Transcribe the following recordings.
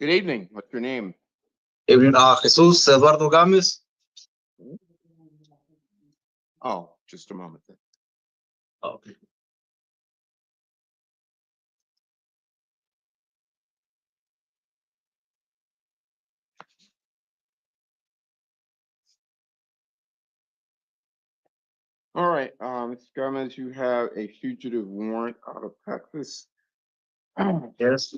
Good evening. What's your name? Evening, Jesus Eduardo Gámez. Oh, just a moment then. Okay. All right, Mr. Gomez, you have a fugitive warrant out of Texas. Yes.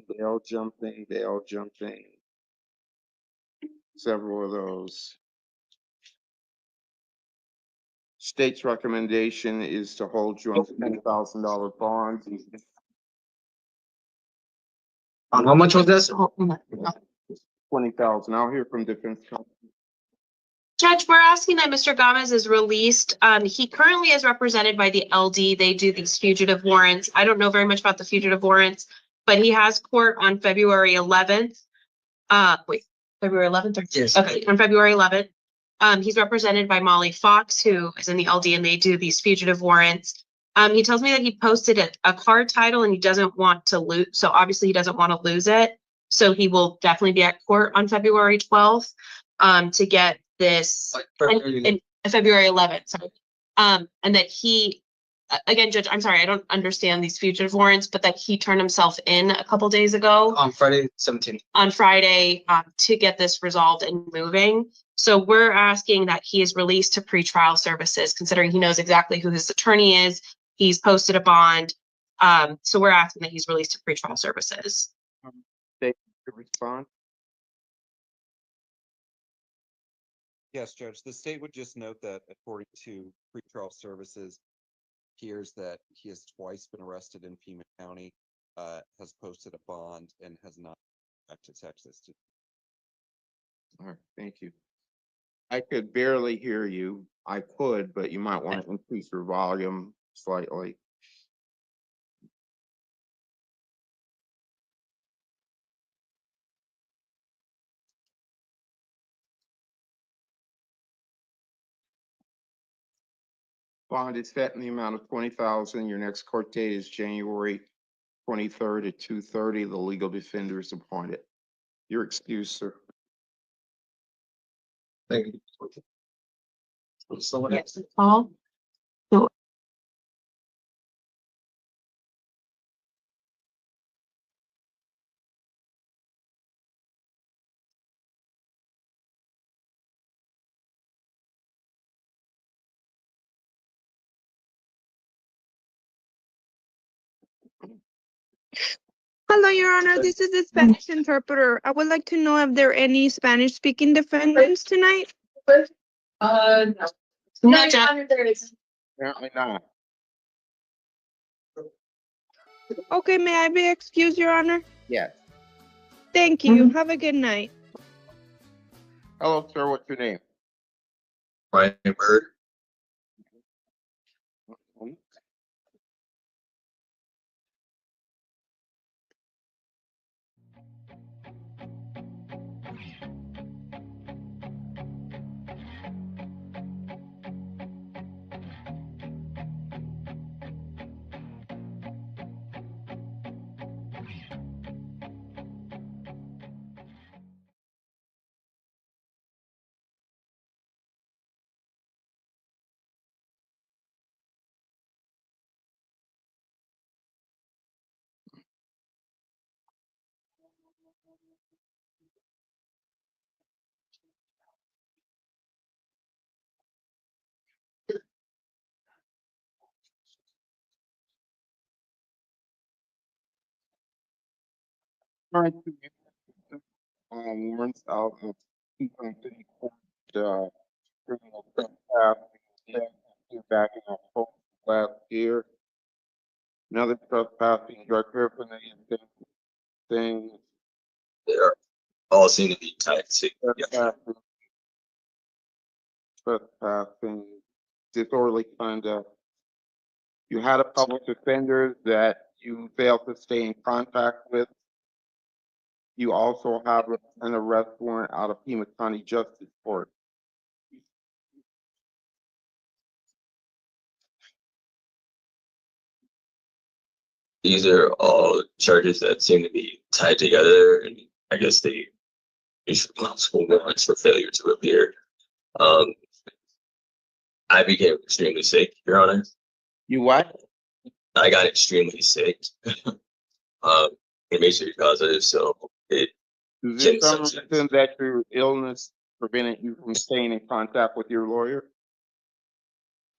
Bail jumping. Several of those. State's recommendation is to hold you on $10,000 bonds. How much was this? 20,000. I'll hear from defense counsel. Judge, we're asking that Mr. Gomez is released. He currently is represented by the LD. They do these fugitive warrants. I don't know very much about the fugitive warrants, but he has court on February 11th. February 11th? Yes. Okay, on February 11th. He's represented by Molly Fox, who is in the LD, and they do these fugitive warrants. He tells me that he posted a card title and he doesn't want to lose. So obviously he doesn't want to lose it. So he will definitely be at court on February 12th to get this in February 11th. Sorry. And that he, again, Judge, I'm sorry, I don't understand these fugitive warrants, but that he turned himself in a couple days ago. On Friday 17th. On Friday to get this resolved and moving. So we're asking that he is released to pretrial services, considering he knows exactly who his attorney is. He's posted a bond. So we're asking that he's released to pretrial services. State to respond. Yes, Judge. The state would just note that according to pretrial services, appears that he has twice been arrested in Pima County, has posted a bond, and has not back to Texas. All right, thank you. I could barely hear you. I could, but you might want to increase your volume slightly. Bond is set in the amount of 20,000. Your next court date is January 23rd at 2:30. The legal defender is appointed. You're excused, sir. Thank you. So Yes, Paul. Hello, Your Honor. This is the Spanish interpreter. I would like to know if there are any Spanish-speaking defendants tonight. No, No, Judge. Your Honor, there is. Apparently not. Okay, may I be excused, Your Honor? Yes. Thank you. Have a good night. Hello, sir. What's your name? Ryan Bird. Warrants out of Tucson City Court, criminal trespassing, back in October last year. Another trespassing record for the thing. They're all seen to be tied to. Yeah. Trespassing, disorderly conduct. You had a public defender that you failed to stay in contact with. You also have an arrest warrant out of Pima County Justice Court. these are all charges that seem to be tied together, and I guess they issue multiple warrants for failure to appear. Um, I became extremely sick, Your Honor. You what? I got extremely sick. It makes it positive, so it Is can there some sometimes. reason that your illness prevented you from staying in contact with your lawyer?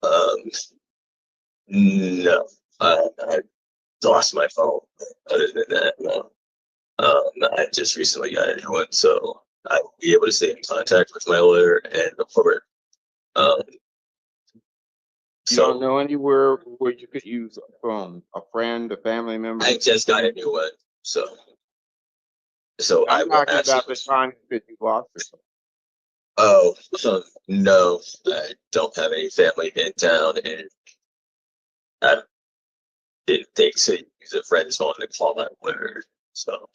Um, no, I lost my phone. Other than that, no. I just recently got a new one, so I will be able to stay in contact with my lawyer and the court. Um, You don't so know anywhere where you could use a phone, a friend, a family member? I just got a new one, so I I'm will talking about the actually. time that you lost your phone. Oh, no, I don't have any family in town, and I didn't think to use a friend's phone to call my lawyer. So,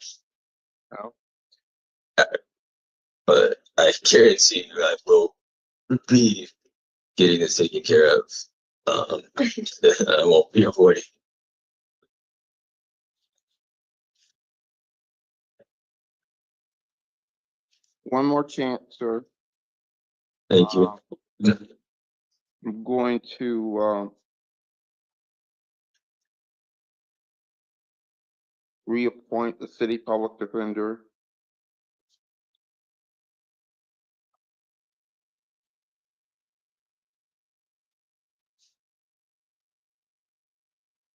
No. but I guarantee you, I will be getting this taken care of. I won't be avoiding. One more chance, sir. Thank you. I'm going to, reappoint the city public defender.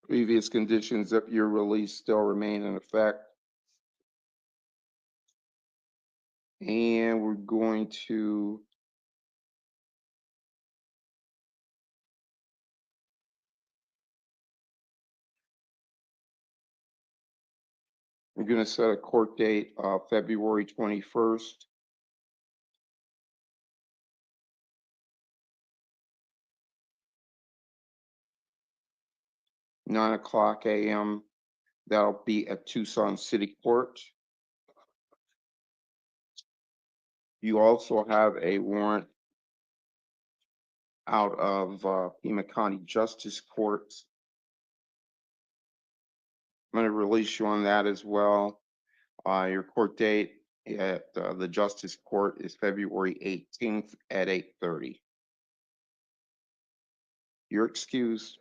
Previous conditions of your release still remain in effect. And we're going to we're going to set a court date of February 21st. (9:00 a.m.) That'll be at Tucson City Court. You also have a warrant out of Pima County Justice Court. I'm going to release you on that as well. Your court date at the Justice Court is February 18th at 8:30. You're excused.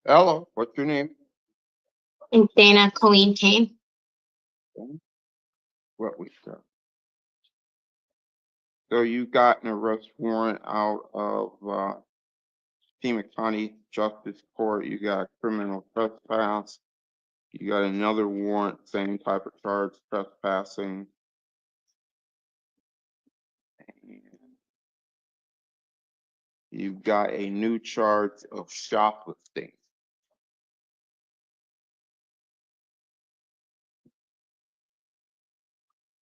Hello, what's your name? And Dana Colleen Kane. What we got? So you got an arrest warrant out of Pima County Justice Court. You got criminal trespass. You got another warrant, same type of charge, trespassing. And you've got a new charge of shoplifting.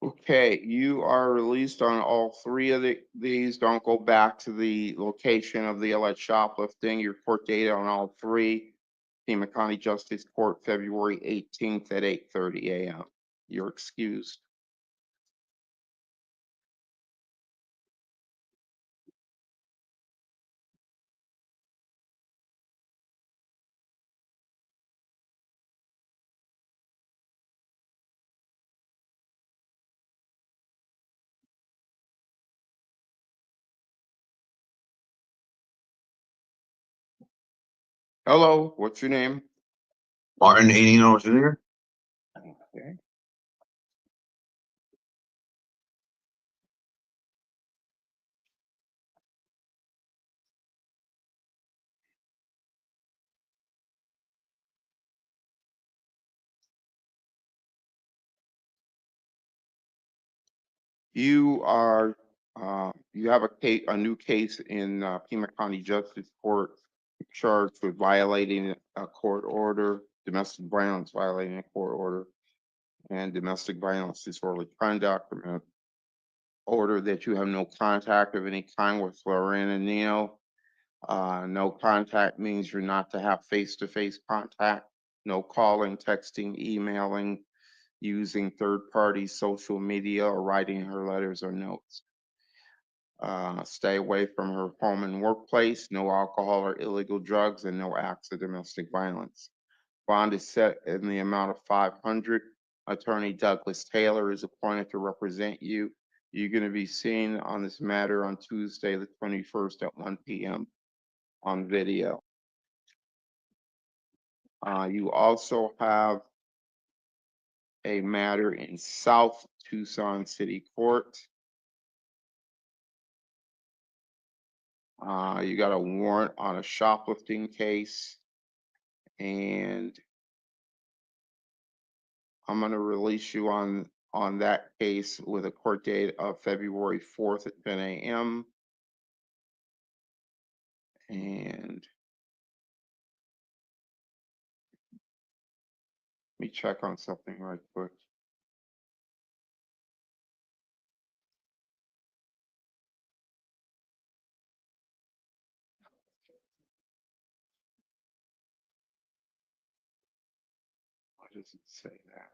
Okay, you are released on all three of these. Don't go back to the location of the alleged shoplifting. Your court date on all three. Pima County Justice Court, February 18th at 8:30 a.m. You're excused. Hello, what's your name? Martin, 18 Jr. Okay. You are You have a new case in Pima County Justice Court charged with violating a court order, domestic violence violating a court order, and domestic violence disorderly conduct. Order that you have no contact of any kind with Lorena Neal. No contact means you're not to have face-to-face contact, no calling, texting, emailing, using third-party social media, or writing her letters or notes. Stay away from her home and workplace, no alcohol or illegal drugs, and no acts of domestic violence. Bond is set in the amount of $500. Attorney Douglas Taylor is appointed to represent you. You're going to be seen on this matter on Tuesday, the 21st at 1 p.m. on video. You also have a matter in South Tucson City Court. You got a warrant on a shoplifting case, and I'm going to release you on that case with a court date of February 4th at 10 a.m. And let me check on something right quick. Why does it say that?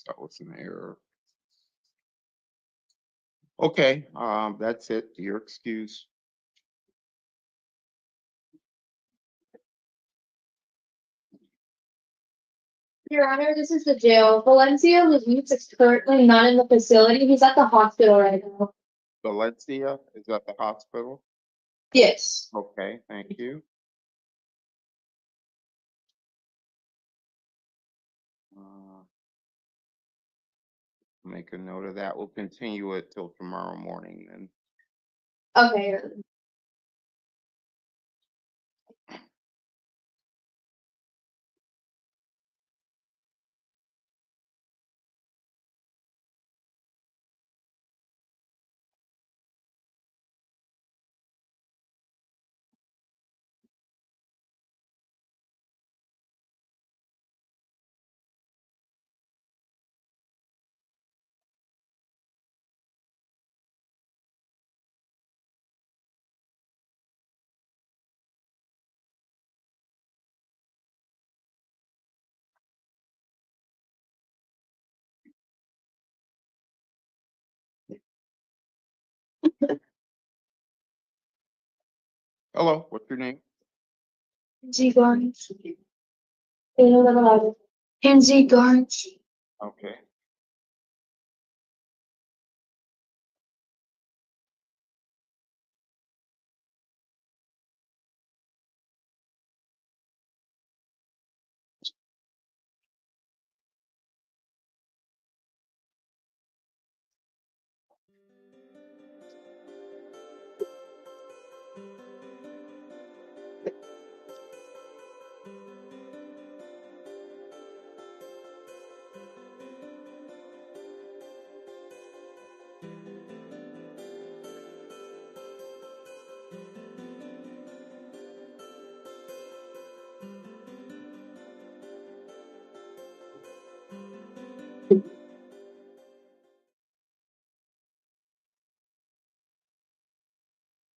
That was an error. Okay, that's it. Your excuse. Your Honor, this is the jail. Valencia Levitz is currently not in the facility. He's at the hospital right now. Valencia is at the hospital. Yes. Okay, thank you. Make a note of that. We'll continue it till tomorrow morning then. Okay. Hello, what's your name? Kenzie Garnes. Kenzie Garnes. Okay.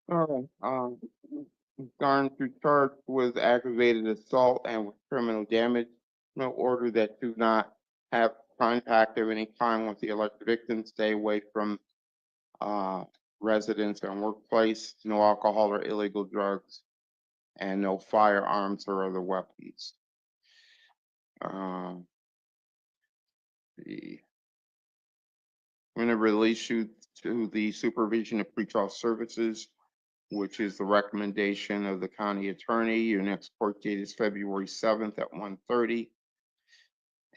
All right. Garnes, you're charged with aggravated assault and with criminal damage. No order that do not have contact of any kind with the alleged victim. Stay away from residence and workplace. No alcohol or illegal drugs, and no firearms or other weapons. I'm going to release you to the supervision of pretrial services. which is the recommendation of the county attorney. Your next court date is February 7th at 1:30.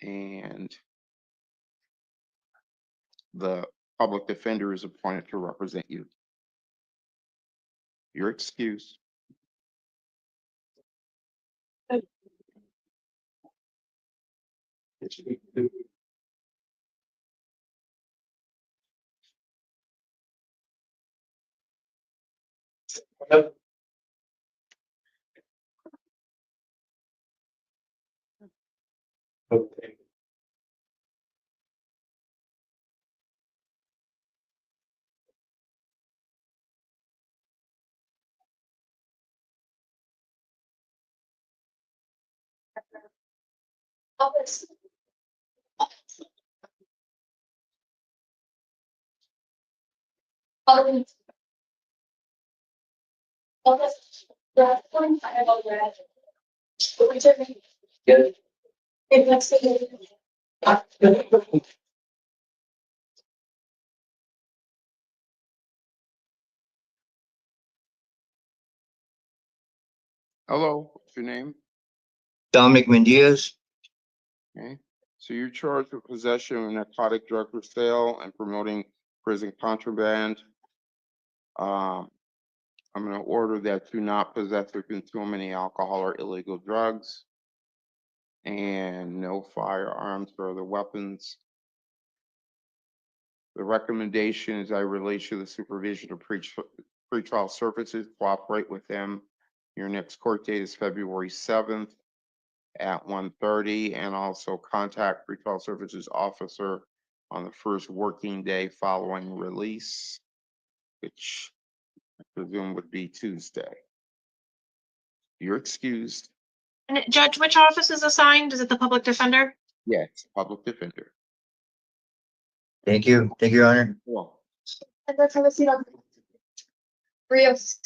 And the public defender is appointed to represent you. You're excused. Office. Office. Office. That's one I have already. Good. If that's the. Hello, what's your name? Dominic Mendiaz. Okay, so you're charged with possession of narcotic drug for sale and promoting prison contraband. I'm gonna order that you not possess or consume any alcohol or illegal drugs. And no firearms or other weapons. The recommendation is I release you the supervision of pretrial services, cooperate with them. Your next court date is February 7th at 1:30, and also contact pretrial services officer on the first working day following release, which I presume would be Tuesday. You're excused. And Judge, which office is assigned? Is it the public defender? Yes, public defender. Thank you. Thank you, Your Honor. Well, And let's have a seat on. Rios.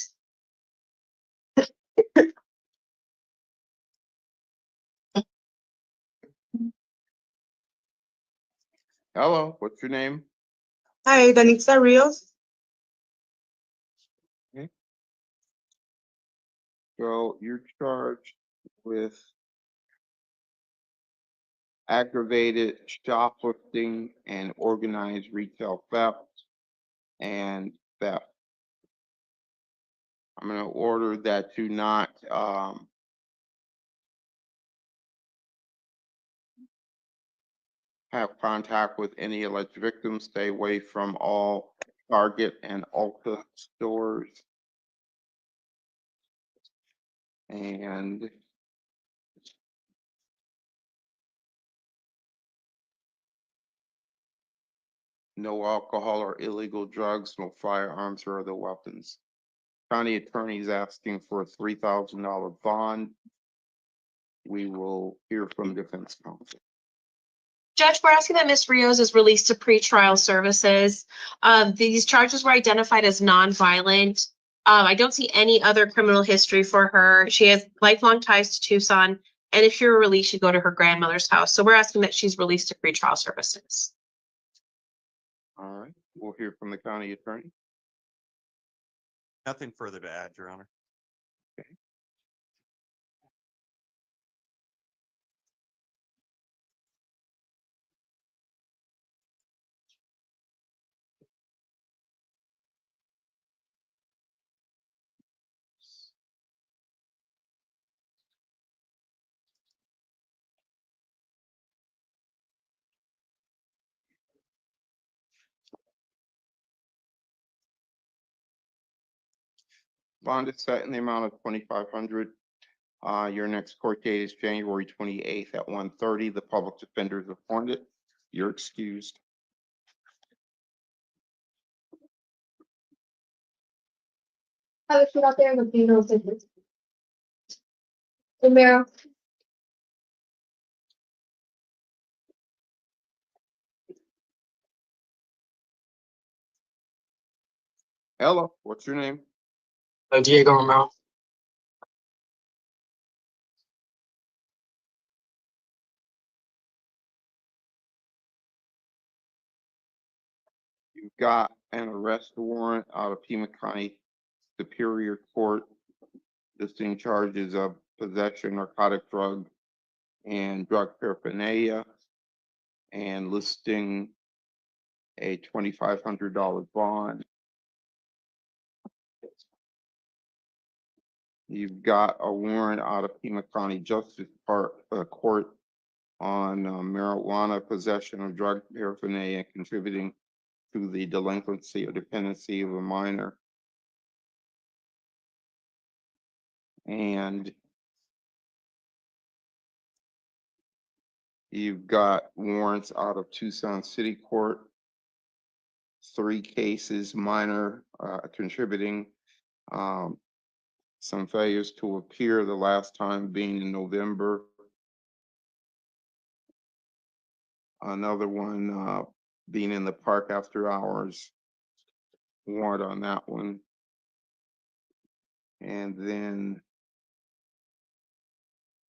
hello, what's your name? Hi, Danitza Rios. So you're charged with aggravated shoplifting and organized retail theft and theft. I'm gonna order that you not, have contact with any alleged victims, stay away from all Target and Ulta stores. And no alcohol or illegal drugs, no firearms or other weapons. County attorney is asking for a $3,000 bond. We will hear from defense counsel. Judge, we're asking that Ms. Rios is released to pretrial services. These charges were identified as nonviolent. I don't see any other criminal history for her. She has lifelong ties to Tucson, and if she were released, she'd go to her grandmother's house. So we're asking that she's released to pretrial services. All right, we'll hear from the county attorney. Nothing further to add, Your Honor. Bond is set in the amount of $2,500. Your next court date is January 28th at 1:30. The public defender is appointed. You're excused. Have a seat out there with the no signals. Romero. Hello, what's your name? Diego Romero. You've got an arrest warrant out of Pima County Superior Court, listing charges of possession, narcotic drug, and drug paraphernalia, and listing a $2,500 bond. You've got a warrant out of Pima County Court on marijuana possession of drug paraphernalia contributing to the delinquency or dependency of a minor. And you've got warrants out of Tucson City Court, 3 cases, minor contributing, some failures to appear, the last time being in November. Another one being in the park after hours, warrant on that one. And then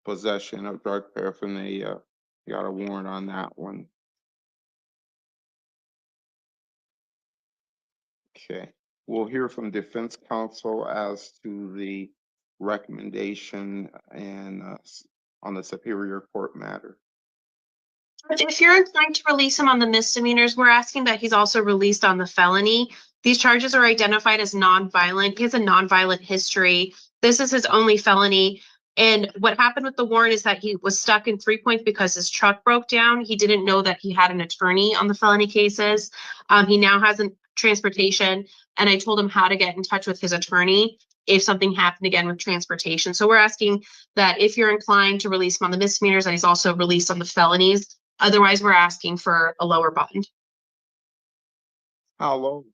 possession of drug paraphernalia, got a warrant on that one. Okay, we'll hear from defense counsel as to the recommendation and on the Superior Court matter. If you're inclined to release him on the misdemeanors, we're asking that he's also released on the felony. These charges are identified as nonviolent. He has a nonviolent history. This is his only felony. And what happened with the warrant is that he was stuck in 3 points because his truck broke down. He didn't know that he had an attorney on the felony cases. He now has a transportation, and I told him how to get in touch with his attorney if something happened again with transportation. So we're asking that if you're inclined to release him on the misdemeanors, that he's also released on the felonies. Otherwise, we're asking for a lower bond. How low?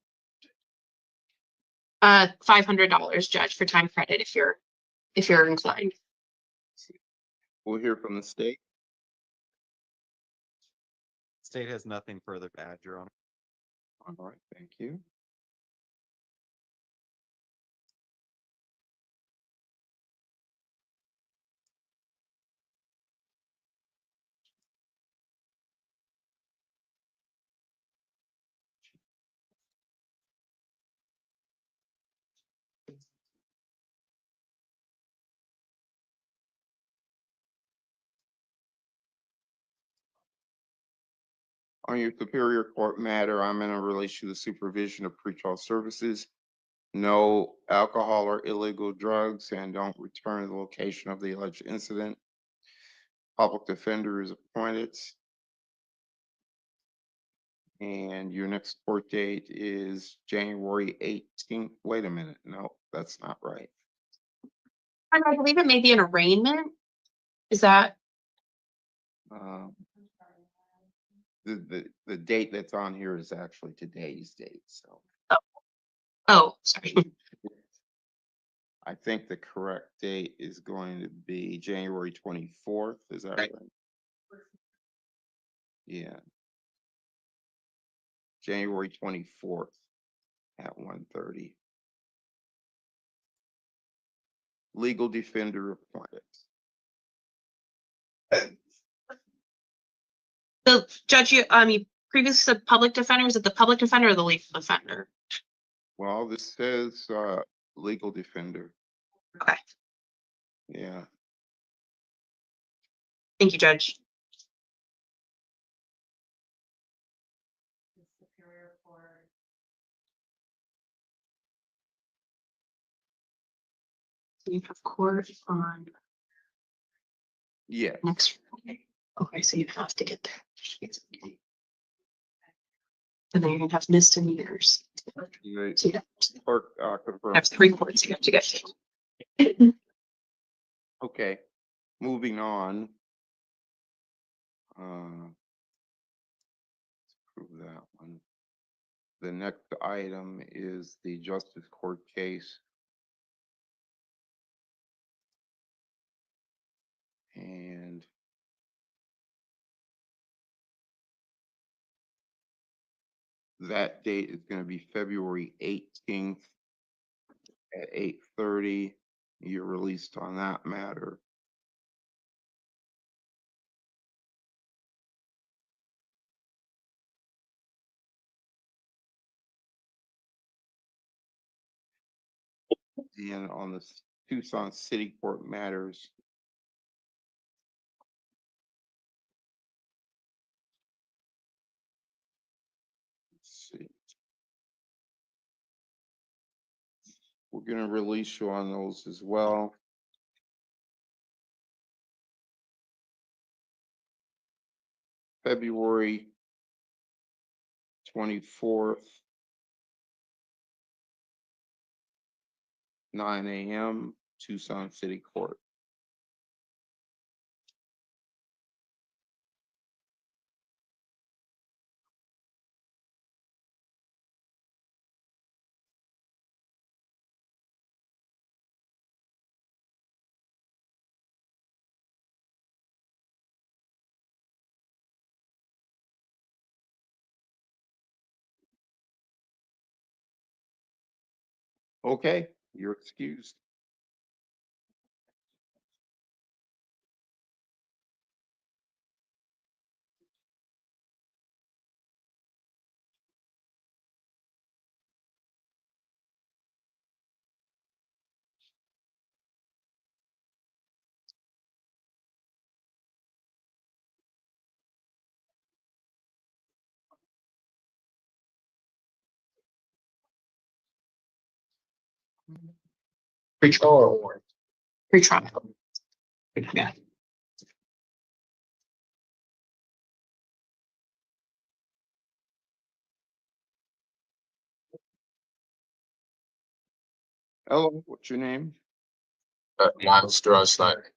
$500, Judge, for time credit if you're inclined. We'll hear from the state. State has nothing further to add, Your Honor. All right, thank you. On your Superior Court matter, I'm in a relation to the supervision of pretrial services. No alcohol or illegal drugs, and don't return to the location of the alleged incident. Public defender is appointed. And your next court date is January 18th. Wait a minute, no, that's not right. I believe it may be an arraignment. Is that? Um, The date that's on here is actually today's date, so Oh, sorry. I think the correct date is going to be January 24th, is that right? Yeah. January 24th at 1:30. Legal defender appointed. The judge, you previously said public defender. Is it the public defender or the legal defender? Well, this says legal defender. Okay. Yeah. Thank you, Judge. So you have court on Yeah. next Friday. Okay, so you have to get there. And then you're gonna have misdemeanors. The So you clerk confirmed. have 3 courts you have to get to. Okay, moving on. Let's prove that one. The next item is the justice court case. And that date is going to be February 18th at 8:30. You're released on that matter. And on the Tucson City Court matters. Let's see. We're gonna release you on those as well. February 24th, 9 a.m., Tucson City Court. Okay, you're excused. Pretrial or warrant? Pre-trial. Yeah. Hello, what's your name? Miles Durant Snyder.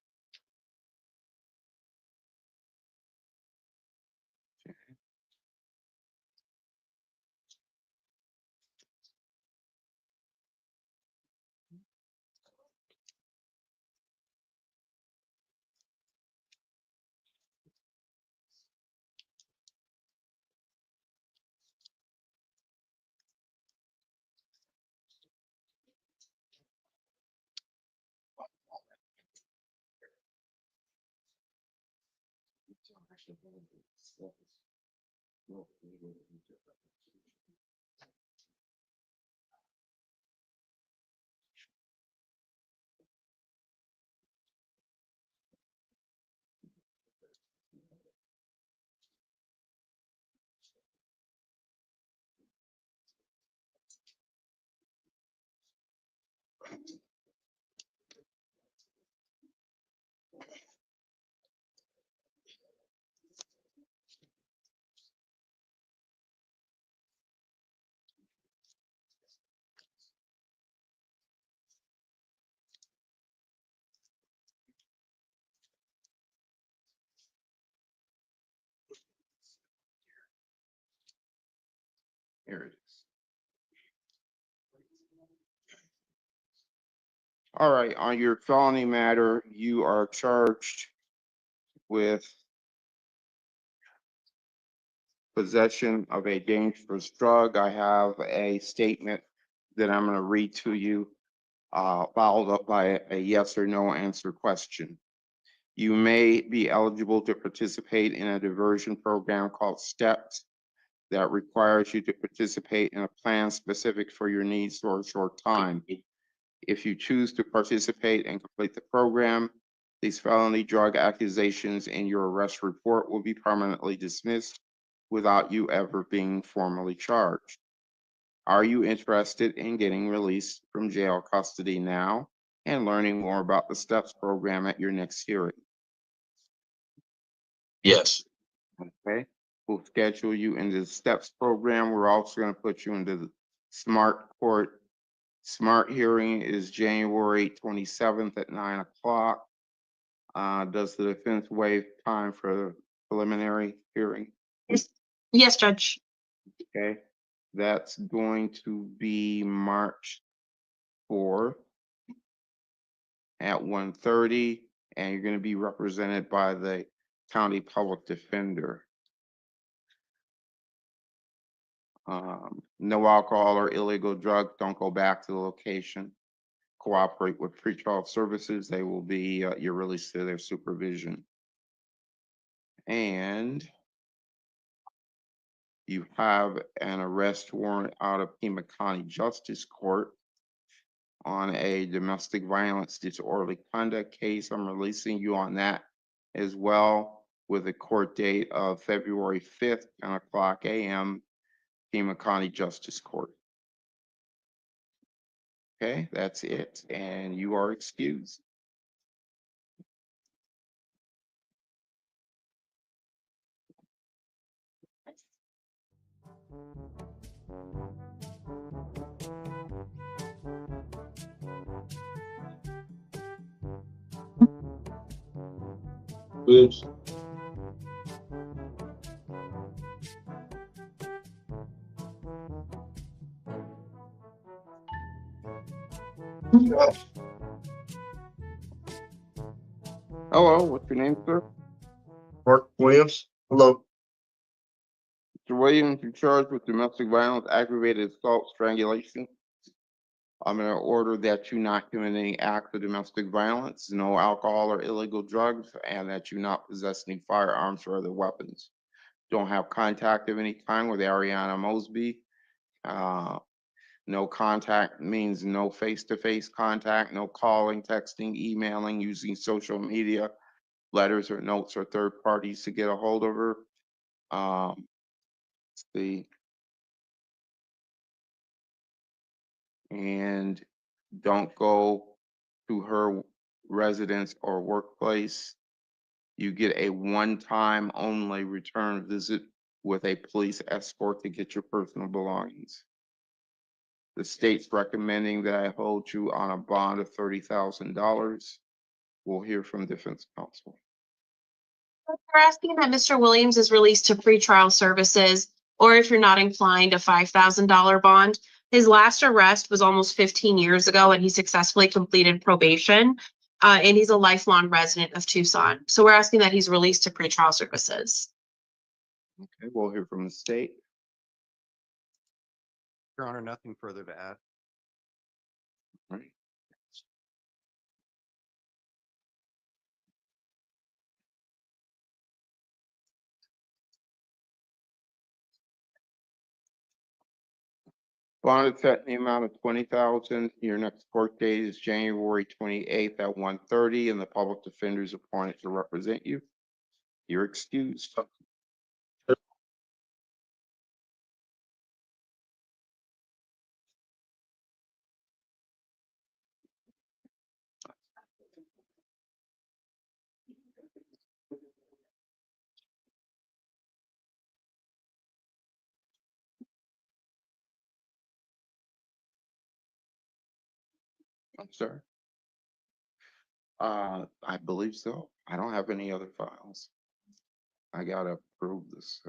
Here it is. All right, on your felony matter, you are charged with possession of a dangerous drug. I have a statement that I'm going to read to you, followed up by a yes or no answer question. You may be eligible to participate in a diversion program called STEPS that requires you to participate in a plan specific for your needs for a short time. If you choose to participate and complete the program, these felony drug accusations in your arrest report will be permanently dismissed without you ever being formally charged. Are you interested in getting released from jail custody now and learning more about the STEPS program at your next hearing? Yes. Okay, we'll schedule you into the STEPS program. We're also going to put you into the SMART court. SMART hearing is January 27th at 9 o'clock. Does the defense waive time for the preliminary hearing? Yes, Judge. Okay, that's going to be March 4th at 1:30, and you're going to be represented by the county public defender. No alcohol or illegal drugs. Don't go back to the location. Cooperate with pretrial services. They will be you're released to their supervision. And you have an arrest warrant out of Pima County Justice Court on a domestic violence disorderly conduct case. I'm releasing you on that as well with a court date of February 5th, 10:00 a.m., Pima County Justice Court. Okay, that's it, and you are excused. Oops. Hello, what's your name, sir? Mark Williams, hello. Mr. Williams, you're charged with domestic violence, aggravated assault, strangulation. I'm gonna order that you not commit any acts of domestic violence, no alcohol or illegal drugs, and that you not possess any firearms or other weapons. Don't have contact of any kind with Ariana Mosby. No contact means no face-to-face contact, no calling, texting, emailing, using social media, letters or notes or third parties to get a hold of her. Let's see. And don't go to her residence or workplace. You get a one-time only return visit with a police escort to get your personal belongings. The state's recommending that I hold you on a bond of $30,000. We'll hear from defense counsel. We're asking that Mr. Williams is released to pretrial services, or if you're not inclined, a $5,000 bond. His last arrest was almost 15 years ago, and he successfully completed probation. And he's a lifelong resident of Tucson. So we're asking that he's released to pretrial services. Okay, we'll hear from the state. Your Honor, nothing further to add. Right. Bond is set in the amount of $20,000. Your next court date is January 28th at 1:30, and the public defender is appointed to represent you. You're excused. I'm sorry. I believe so. I don't have any other files. I gotta approve this.